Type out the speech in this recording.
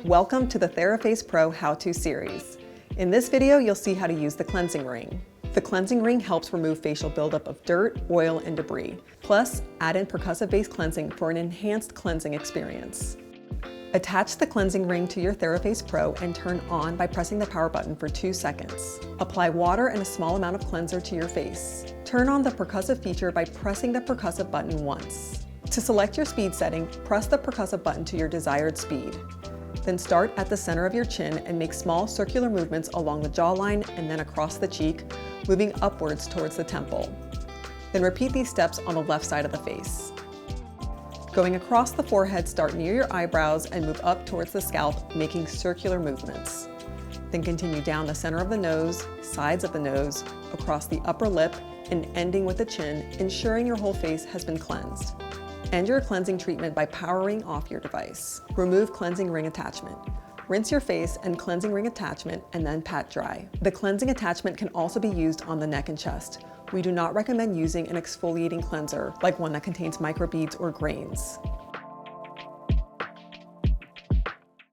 Welcome to the TheraFace Pro How-To series. In this video, you'll see how to use the cleansing ring. The cleansing ring helps remove facial buildup of dirt, oil, and debris. Plus, add in percussive-based cleansing for an enhanced cleansing experience. Attach the cleansing ring to your TheraFace Pro and turn on by pressing the power button for 2 seconds. Apply water and a small amount of cleanser to your face. Turn on the percussive feature by pressing the percussive button once. To select your speed setting, press the percussive button to your desired speed. Then start at the center of your chin and make small circular movements along the jawline and then across the cheek, moving upwards towards the temple. Then repeat these steps on the left side of the face. Going across the forehead, start near your eyebrows and move up towards the scalp, making circular movements. Then continue down the center of the nose, sides of the nose, across the upper lip, and ending with the chin, ensuring your whole face has been cleansed. End your cleansing treatment by powering off your device. Remove cleansing ring attachment. Rinse your face and cleansing ring attachment and then pat dry. The cleansing attachment can also be used on the neck and chest. We do not recommend using an exfoliating cleanser like one that contains microbeads or grains.